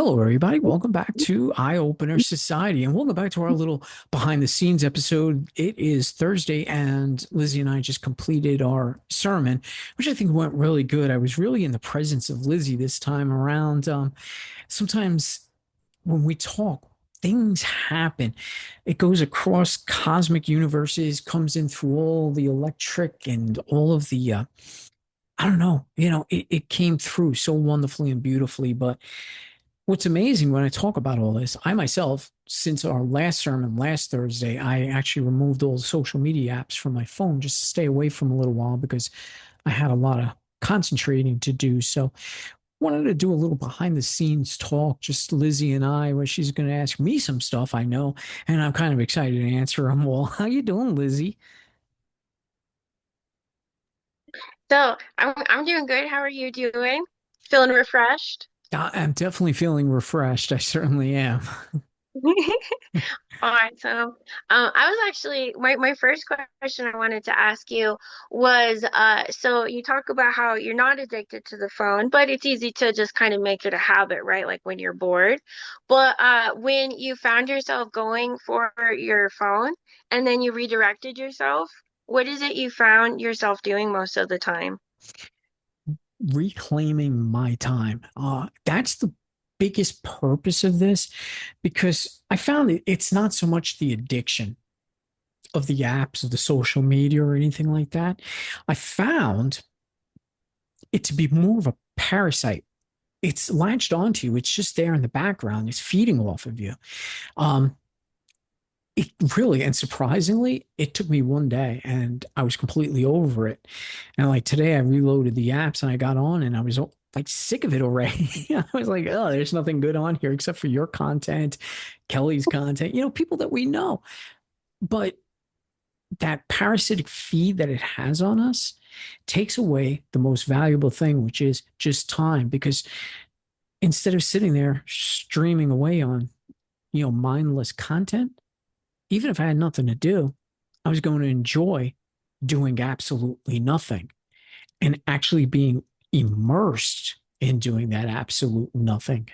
Hello, everybody. Welcome back to Eye Opener Society, and welcome back to our little behind the scenes episode. It is Thursday, and Lizzie and I just completed our sermon, which I think went really good. I was really in the presence of Lizzie this time around. Sometimes when we talk, things happen. It goes across cosmic universes, comes in through all the electric and all of the I don't know, it came through so wonderfully and beautifully. But what's amazing when I talk about all this, I myself, since our last sermon last Thursday, I actually removed all the social media apps from my phone just to stay away from a little while because I had a lot of concentrating to do. So wanted to do a little behind the scenes talk, just Lizzie and I, where she's going to ask me some stuff I know, and I'm kind of excited to answer them all. How you doing, Lizzie? So I'm doing good. How are you doing? Feeling refreshed? I'm definitely feeling refreshed. I certainly am. Awesome. I was actually my first question I wanted to ask you was so you talk about how you're not addicted to the phone, but it's easy to just kind of make it a habit, right? Like when you're bored. But when you found yourself going for your phone and then you redirected yourself, what is it you found yourself doing most of the time? Reclaiming my time. That's the biggest purpose of this because I found it's not so much the addiction of the apps, of the social media, or anything like that. I found it to be more of a parasite. It's latched onto you. It's just there in the background. It's feeding off of you. Um, it really, and surprisingly, it took me one day and I was completely over it. And like today, I reloaded the apps and I got on and I was like sick of it already. I was like, oh, there's nothing good on here except for your content, Kelly's content, people that we know. But that parasitic feed that it has on us takes away the most valuable thing, which is just time. Because instead of sitting there streaming away on, mindless content, even if I had nothing to do, I was going to enjoy doing absolutely nothing and actually being immersed in doing that absolute nothing.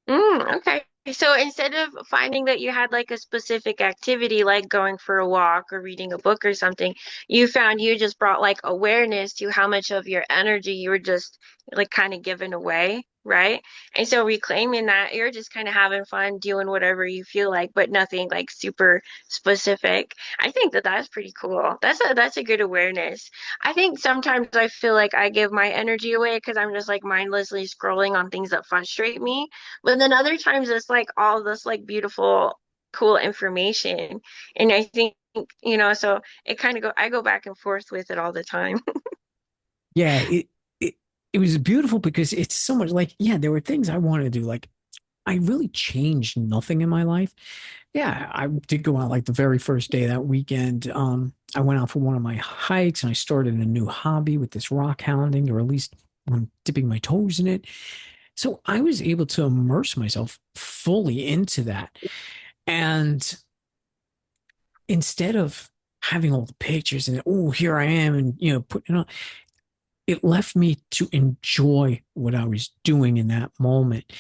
Okay. So instead of finding that you had like a specific activity, like going for a walk or reading a book or something, you found you just brought like awareness to how much of your energy you were just like kind of giving away, right? And so reclaiming that, you're just kind of having fun doing whatever you feel like, but nothing like super specific. I think that that's pretty cool. That's a good awareness. I think sometimes I feel like I give my energy away because I'm just like mindlessly scrolling on things that frustrate me. But then other times it's like all this like beautiful, cool information. And I think, so it kind of I go back and forth with it all the time. Yeah, it it was beautiful because it's so much like, yeah, there were things I wanted to do. Like I really changed nothing in my life. Yeah, I did go out like the very first day of that weekend. I went out for one of my hikes and I started a new hobby with this rock hounding, or at least I'm dipping my toes in it. So I was able to immerse myself fully into that. And instead of having all the pictures and, oh, here I am, and, putting on, it left me to enjoy what I was doing in that moment.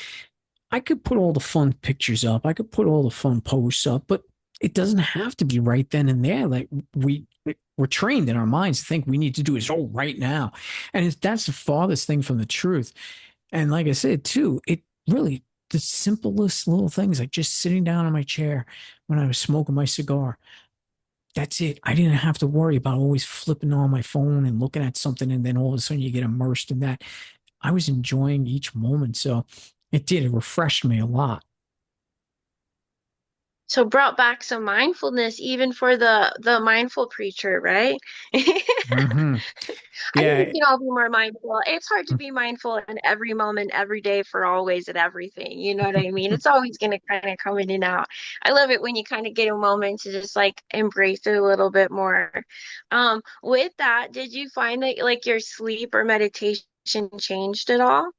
I could put all the fun pictures up, I could put all the fun posts up, but it doesn't have to be right then and there. Like we're trained in our minds to think we need to do it all right now. And that's the farthest thing from the truth. And like I said, too, it really, the simplest little things, like just sitting down in my chair when I was smoking my cigar. That's it. I didn't have to worry about always flipping on my phone and looking at something. And then all of a sudden you get immersed in that. I was enjoying each moment. So it did. It refreshed me a lot. So brought back some mindfulness even for the mindful preacher, right? Hmm. I think we Yeah. can all be more mindful. It's hard to be mindful in every moment, every day, for always and everything. You know what I mean? It's always going to kind of come in and out. I love it when you kind of get a moment to just like embrace it a little bit more. With that, did you find that like your sleep or meditation changed at all?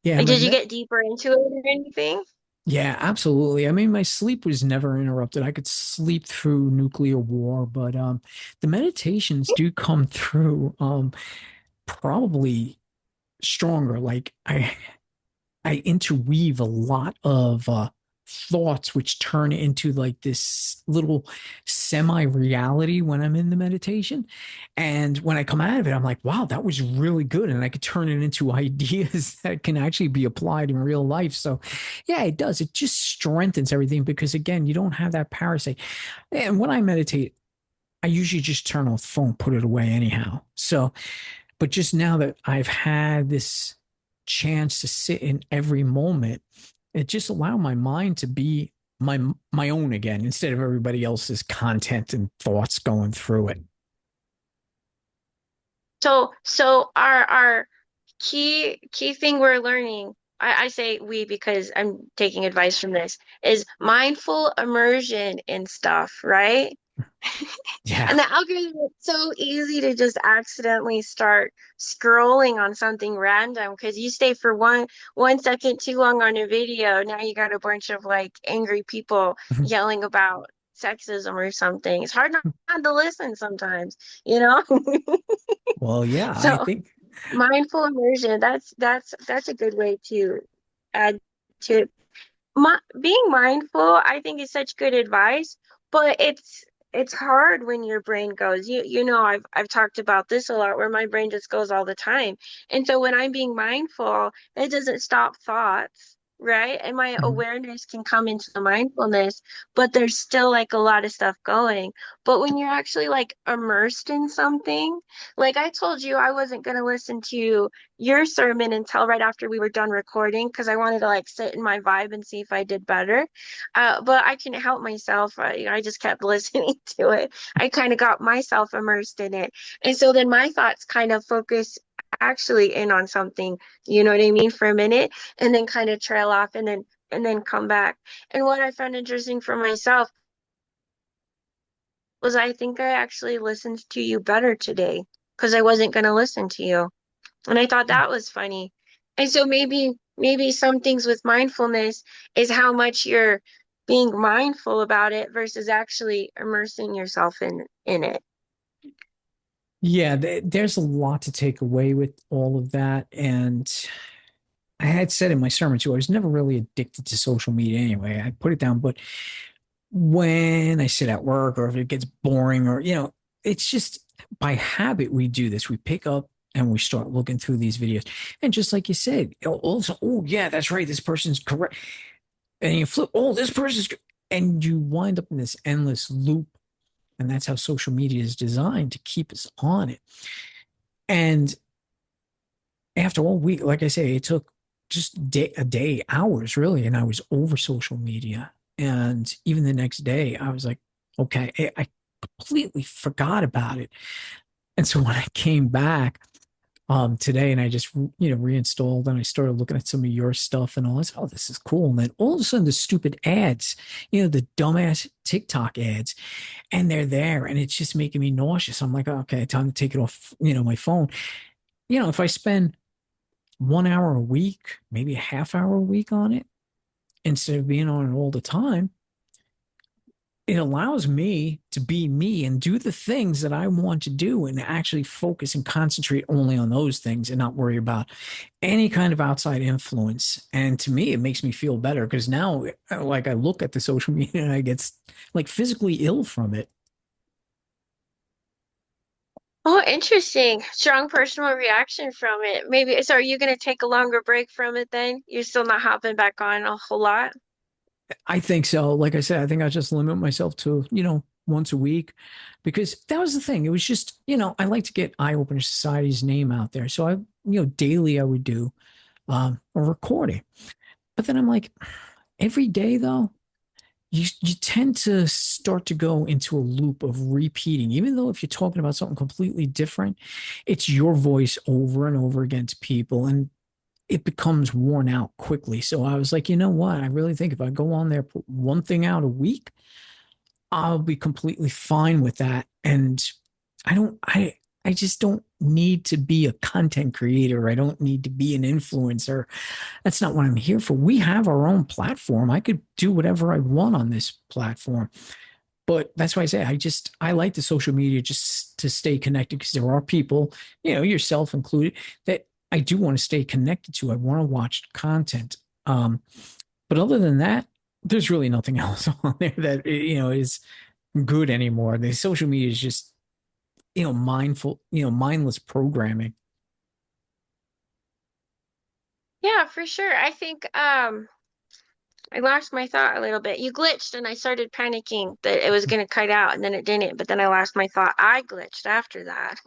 Yeah. Like, did you get deeper into it or anything? Yeah, absolutely. I mean, my sleep was never interrupted. I could sleep through nuclear war, but the meditations do come through probably stronger. Like I interweave a lot of thoughts, which turn into like this little semi-reality when I'm in the meditation. And when I come out of it, I'm like, wow, that was really good. And I could turn it into ideas that can actually be applied in real life. So yeah, it does. It just strengthens everything because again, you don't have that parasite. And when I meditate, I usually just turn off the phone, put it away anyhow. So, but just now that I've had this chance to sit in every moment, it just allowed my mind to be my own again instead of everybody else's content and thoughts going through it. So our key thing we're learning, I say we because I'm taking advice from this, is mindful immersion in stuff, right? Yeah. And the algorithm is so easy to just accidentally start scrolling on something random because you stay for one second too long on a video. Now you got a bunch of like angry people yelling about sexism or something. It's hard not to listen sometimes, you know? Well, yeah, I So think mindful immersion, that's a good way to add to it. Being mindful, I think is such good advice, but it's hard when your brain goes. You know, I've talked about this a lot where my brain just goes all the time. And so when I'm being mindful, it doesn't stop thoughts, right? And my mhm. awareness can come into the mindfulness, but there's still like a lot of stuff going. But when you're actually like immersed in something, like I told you I wasn't going to listen to your sermon until right after we were done recording because I wanted to like sit in my vibe and see if I did better. But I couldn't help myself. I just kept listening to it. I kind of got myself immersed in it. And so then my thoughts kind of focus actually in on something, you know what I mean, for a minute, and then kind of trail off and then come back. And what I found interesting for myself was I think I actually listened to you better today because I wasn't going to listen to you. And I thought that was funny. And so maybe some things with mindfulness is how much you're being mindful about it versus actually immersing yourself in it. Yeah, there's a lot to take away with all of that. And I had said in my sermon too, I was never really addicted to social media anyway. I put it down, but when I sit at work or if it gets boring or, it's just by habit we do this. We pick up and we start looking through these videos. And just like you said, also, oh, yeah, that's right. This person's correct. And you flip, oh, this person's, and you wind up in this endless loop. And that's how social media is designed to keep us on it. And after all week, like I say, it took just a day, hours really, and I was over social media. And even the next day, I was like, okay, I completely forgot about it. And so when I came back today and I just reinstalled and I started looking at some of your stuff and all this, oh, this is cool. And then all of a sudden the stupid ads, the dumbass TikTok ads, and they're there and it's just making me nauseous. I'm like, okay, time to take it off, my phone. If I spend 1 hour a week, maybe a half hour a week on it, instead of being on it all the time, it allows me to be me and do the things that I want to do and actually focus and concentrate only on those things and not worry about any kind of outside influence. And to me, it makes me feel better because now, like, I look at the social media and I get like physically ill from it. Oh, interesting. Strong personal reaction from it. Maybe, so are you going to take a longer break from it then? You're still not hopping back on a whole lot? I think so. Like I said, I think I just limit myself to, once a week because that was the thing. It was just, I like to get Eye Opener Society's name out there. So daily I would do a recording. But then I'm like, every day though, you tend to start to go into a loop of repeating, even though if you're talking about something completely different, it's your voice over and over again to people. And it becomes worn out quickly. So I was like, you know what? I really think if I go on there, put one thing out a week, I'll be completely fine with that. And I don't, I just don't need to be a content creator. I don't need to be an influencer. That's not what I'm here for. We have our own platform. I could do whatever I want on this platform. But that's why I say I like the social media just to stay connected because there are people, yourself included, that I do want to stay connected to. I want to watch content. Um, but other than that, there's really nothing else on there that is good anymore. The social media is just mindful, mindless programming. Yeah, for sure. I think I lost my thought a little bit. You glitched and I started panicking that it was going to cut out and then it didn't, but then I lost my thought. I glitched after that.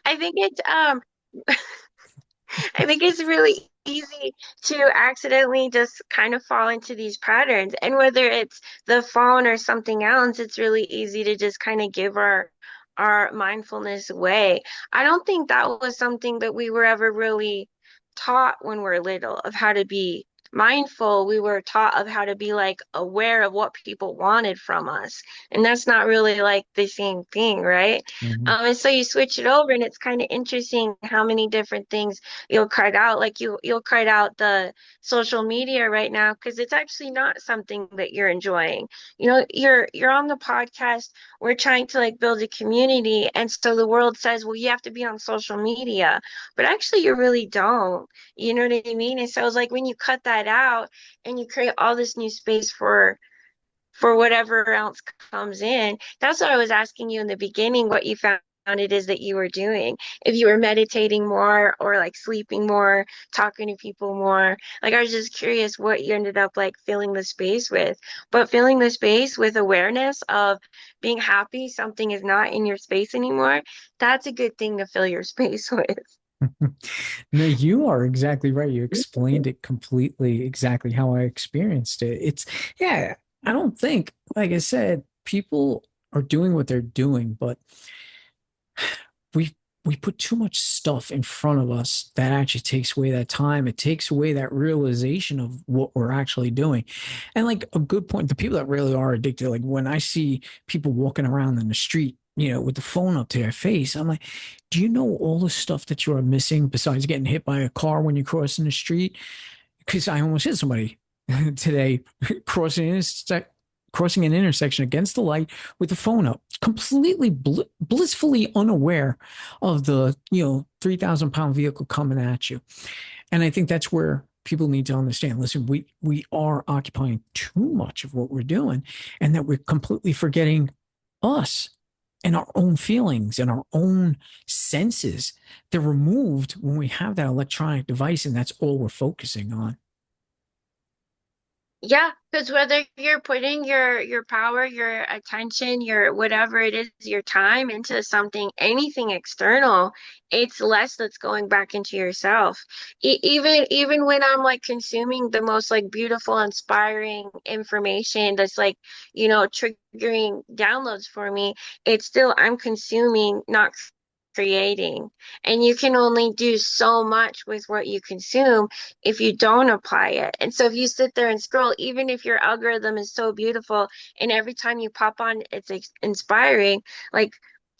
I think it's I think it's really easy to accidentally just kind of fall into these patterns. And whether it's the phone or something else, it's really easy to just kind of give our mindfulness away. I don't think that was something that we were ever really taught when we're little of how to be mindful. We were taught of how to be like aware of what people wanted from us. And that's not really like the same thing, right? Mhm. And so you switch it over and it's kind of interesting how many different things you'll cut out. Like you'll cut out the social media right now because it's actually not something that you're enjoying. You know, you're on the podcast. We're trying to like build a community, and so the world says, well, you have to be on social media, but actually you really don't. You know what I mean? And so it's like when you cut that out and you create all this new space for whatever else comes in. That's what I was asking you in the beginning, what you found it is that you were doing. If you were meditating more or like sleeping more, talking to people more. Like I was just curious what you ended up like filling the space with. But filling the space with awareness of being happy something is not in your space anymore, that's a good thing to fill your space with. No, you are exactly right. You explained it completely, exactly how I experienced it. Yeah, I don't think, like I said, people are doing what they're doing, but we we put too much stuff in front of us that actually takes away that time. It takes away that realization of what we're actually doing. And like a good point, the people that really are addicted, like when I see people walking around in the street, with the phone up to their face, I'm like, do you know all the stuff that you are missing besides getting hit by a car when you're crossing the street? Because I almost hit somebody today crossing an intersection against the light with the phone up, completely blissfully unaware of the 3,000-pound vehicle coming at you. And I think that's where people need to understand. Listen, we are occupying too much of what we're doing, and that we're completely forgetting us and our own feelings and our own senses. They're removed when we have that electronic device, and that's all we're focusing on. Yeah, because whether you're putting your power, your attention, your whatever it is, your time into something, anything external, it's less that's going back into yourself. Even when I'm like consuming the most like beautiful, inspiring information that's like, triggering downloads for me, it's still I'm consuming, not creating. And you can only do so much with what you consume if you don't apply it. And so if you sit there and scroll, even if your algorithm is so beautiful and every time you pop on, it's inspiring, like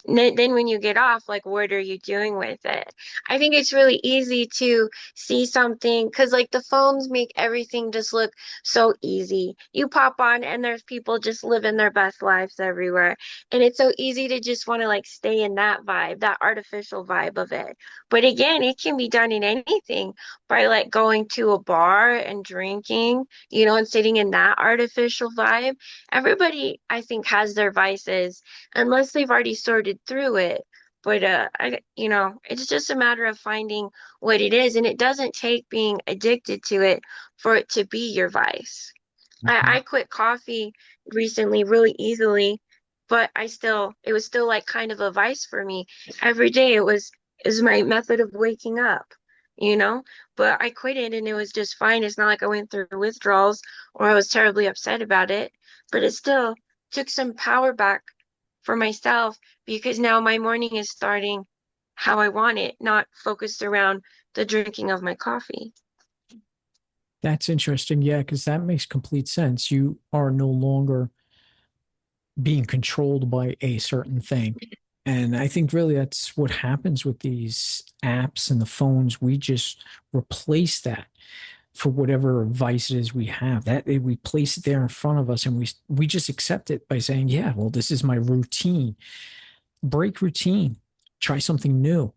then when you get off, like what are you doing with it? I think it's really easy to see something because like the phones make everything just look so easy. You pop on and there's people just living their best lives everywhere. And it's so easy to just want to like stay in that vibe, that artificial vibe of it. But again, it can be done in anything by like going to a bar and drinking, and sitting in that artificial vibe. Everybody, I think, has their vices unless they've already sorted through it. But it's just a matter of finding what it is, and it doesn't take being addicted to it for it to be your vice. I quit coffee recently really easily, but it was still like kind of a vice for me. Every day is my method of waking up, you know? But I quit it and it was just fine. It's not like I went through withdrawals or I was terribly upset about it, but it still took some power back for myself because now my morning is starting how I want it, not focused around the drinking of my coffee. That's interesting. Yeah, because that makes complete sense. You are no longer being controlled by a certain thing. And I think really that's what happens with these apps and the phones. We just replace that for whatever vice it is we have. That we place it there in front of us, and we just accept it by saying, "Yeah, well, this is my routine. Break routine. Try something new."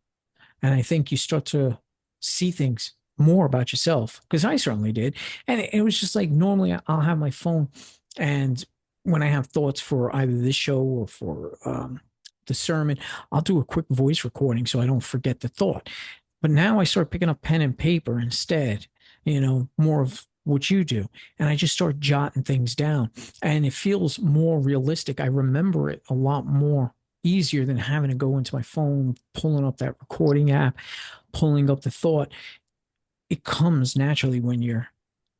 And I think you start to see things more about yourself, because I certainly did. And it was just like, normally I'll have my phone, and when I have thoughts for either this show or for the sermon, I'll do a quick voice recording so I don't forget the thought. But now I start picking up pen and paper instead, more of what you do. And I just start jotting things down. And it feels more realistic. I remember it a lot more easier than having to go into my phone, pulling up that recording app, pulling up the thought. It comes naturally when you're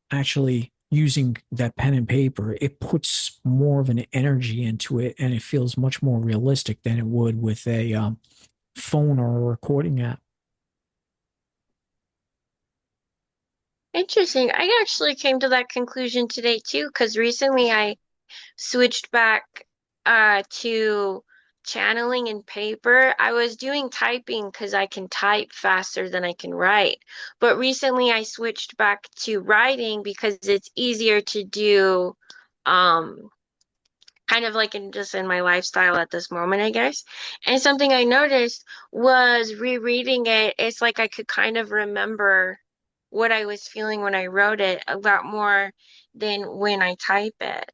actually using that pen and paper. It puts more of an energy into it, and it feels much more realistic than it would with a phone or a recording app. Interesting. I actually came to that conclusion today too, because recently I switched back to channeling in paper. I was doing typing because I can type faster than I can write. But recently I switched back to writing because it's easier to do um kind of like in just in my lifestyle at this moment, I guess. And something I noticed was rereading it, it's like I could kind of remember what I was feeling when I wrote it a lot more than when I type it,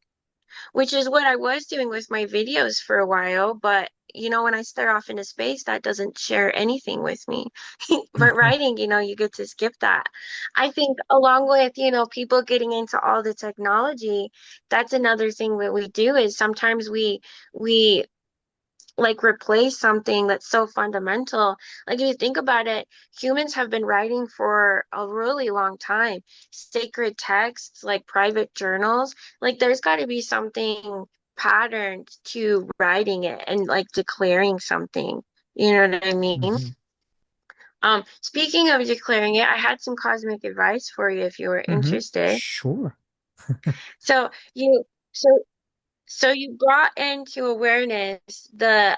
which is what I was doing with my videos for a while. But when I stare off into space, that doesn't share anything with me. But writing, you get to skip that. I think along with, people getting into all the technology, that's another thing that we do is sometimes we like replace something that's so fundamental. Like if you think about it, humans have been writing for a really long time. Sacred texts, like private journals, like there's got to be something patterned to writing it and like declaring something. You know what I mean? Hmm. Speaking of declaring it, I had some cosmic advice for you if you were Hmm. interested. Sure. So you so So you brought into awareness the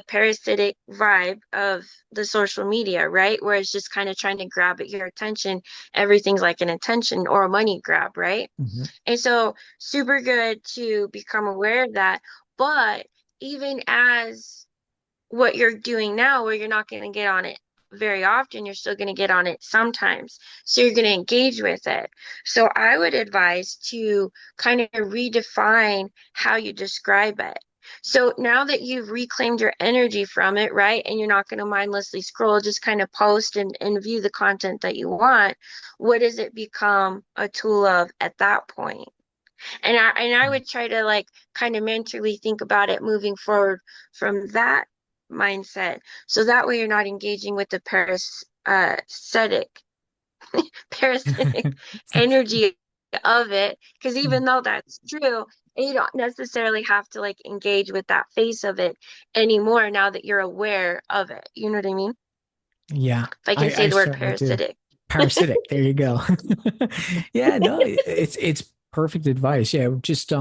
parasitic vibe of the social media, right? Where it's just kind of trying to grab at your attention. Everything's like an attention or a money grab, right? Hmm. And so super good to become aware of that. But even as what you're doing now, where you're not going to get on it very often, you're still going to get on it sometimes. So you're going to engage with it. So I would advise to kind of redefine how you describe it. So now that you've reclaimed your energy from it, right, and you're not going to mindlessly scroll, just kind of post and view the content that you want, what does it become a tool of at that point? And I would try to like kind of mentally think about it moving forward from that mindset. So that way you're not engaging with the parasitic energy of it. Because even though that's true, you don't necessarily have to like engage with that face of it anymore now that you're aware of it. You know what I mean? Yeah, If I can say I the word certainly do. parasitic. Parasitic. There you go. Yeah, no, it's perfect advice. Yeah, just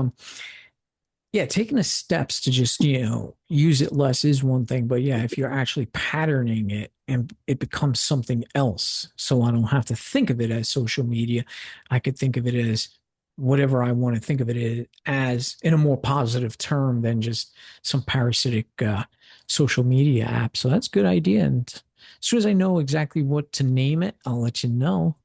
yeah, taking the steps to just, use it less is one thing, but yeah, if you're actually patterning it and it becomes something else, so I don't have to think of it as social media, I could think of it as whatever I want to think of it as, in a more positive term than just some parasitic social media app. So that's a good idea. And as soon as I know exactly what to name it, I'll let you know.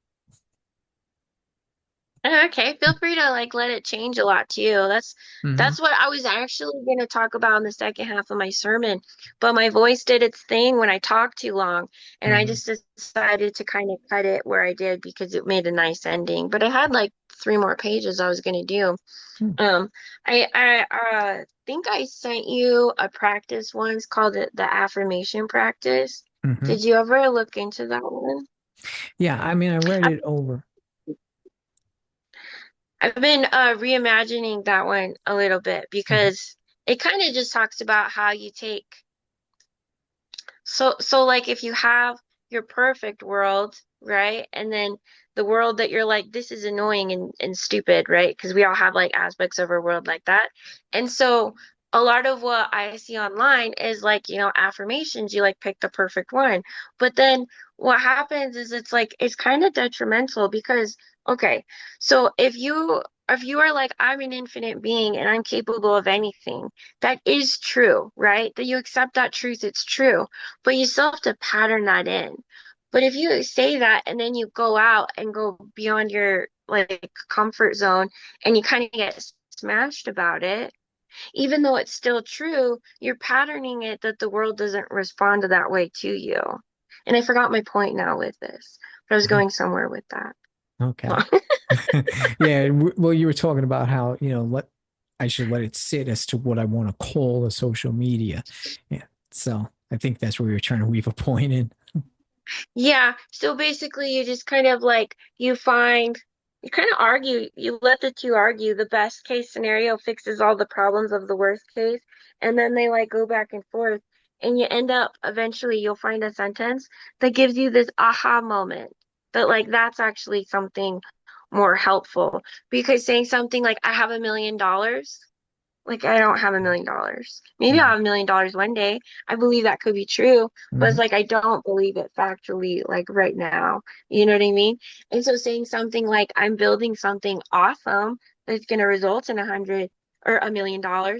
Okay, feel free to like let it change a lot too. That's Hmm. what I was actually going to talk about in the second half of my sermon, but my voice did its thing when I talked too long, and I Hmm. just decided to kind of cut it where I did because it made a nice ending. But I had like three more pages I was going to do. Um, I think I sent you a practice once called it the affirmation practice. Hmm. Did you ever look into that one? Yeah, I mean, I read it over. I've been reimagining that one a little bit Hmm. because it kind of just talks about how you take so like if you have your perfect world, right? And then the world that you're like, this is annoying and stupid, right? Because we all have like aspects of our world like that. And so a lot of what I see online is like, affirmations, you like pick the perfect one. But then what happens is it's like it's kind of detrimental because okay, so if you if you are like, I'm an infinite being and I'm capable of anything, that is true, right? That you accept that truth, it's true, but you still have to pattern that in. But if you say that and then you go out and go beyond your like comfort zone and you kind of get smashed about it, even though it's still true, you're patterning it that the world doesn't respond to that way to you. And I forgot my point now with this, but I was going somewhere with that. Okay. Yeah, well, you were talking about how, let I should let it sit as to what I want to call a social media. Yeah. So I think that's where you're trying to weave a point in. Yeah, so basically you just kind of like you kind of argue, you let the two argue. The best case scenario fixes all the problems of the worst case, and then they like go back and forth, and you end up eventually you'll find a sentence that gives you this aha moment that like that's actually something more helpful because saying something like I have $1 million, like, I don't have $1 million. Maybe I'll have $1 million one day. I believe that could be true, but it's Mhm. like I don't believe it factually, like right now. You know what I mean? And so saying something like I'm building something awesome that's going to result in 100 or $1 million. I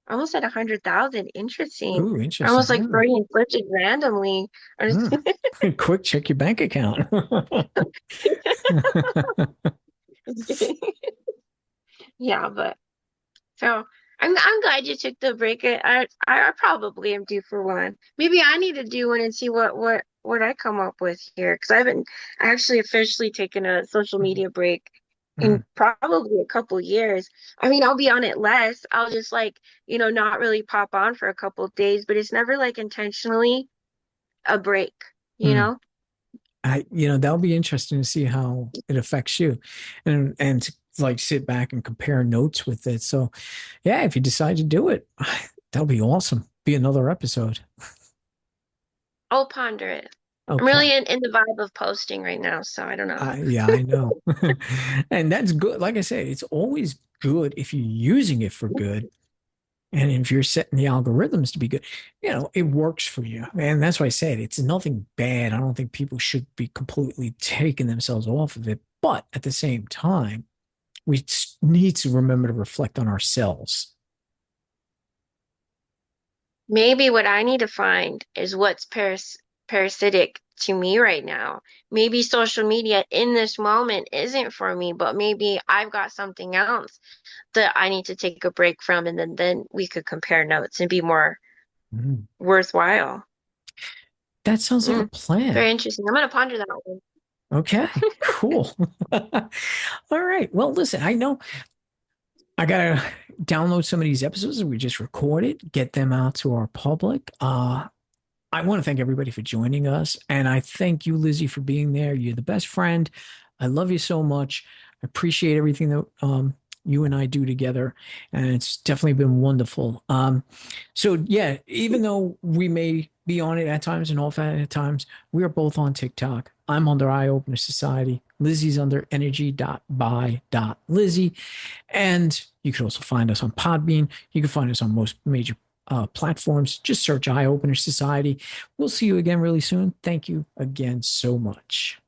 almost said 100,000. Interesting. Ooh, I almost like interesting. Freudian flipped it randomly. Or Mm. Quick, check your bank account. just kidding. Yeah, but so I'm glad you took the break. I probably am due for one. Maybe I need to do one and see what I come up with here because I haven't actually officially taken a social media break in Mm. probably a couple years. I mean, I'll be on it less. I'll just like, not really pop on for a couple of days, but it's never like intentionally a break, you Mm. know? That'll be interesting to see how it affects you, and to like sit back and compare notes with it. So, yeah, if you decide to do it, that'll be awesome. Be another episode. I'll ponder it. I'm Okay. really in the vibe of posting right now, so I don't know. Yeah, I know. And that's good. Like I said, it's always good if you're using it for good. And if you're setting the algorithms to be good, it works for you. And that's why I said it's nothing bad. I don't think people should be completely taking themselves off of it. But at the same time, we need to remember to reflect on ourselves. Maybe what I need to find is what's parasitic to me right now. Maybe social media in this moment isn't for me, but maybe I've got something else that I need to take a break from, and then we could compare notes and be more Mm. worthwhile. That sounds like a Mm, plan. very interesting. I'm gonna ponder that one. Okay, cool. All right. Well, listen, I know I gotta download some of these episodes that we just recorded, get them out to our public. I want to thank everybody for joining us. And I thank you, Lizzie, for being there. You're the best friend. I love you so much. I appreciate everything that you and I do together. And it's definitely been wonderful. So, yeah, even though we may be on it at times and off at times, we are both on TikTok. I'm under Eye Opener Society. Lizzie's under energy.by.lizzie. And you can also find us on Podbean. You can find us on most major platforms. Just search Eye Opener Society. We'll see you again really soon. Thank you again so much.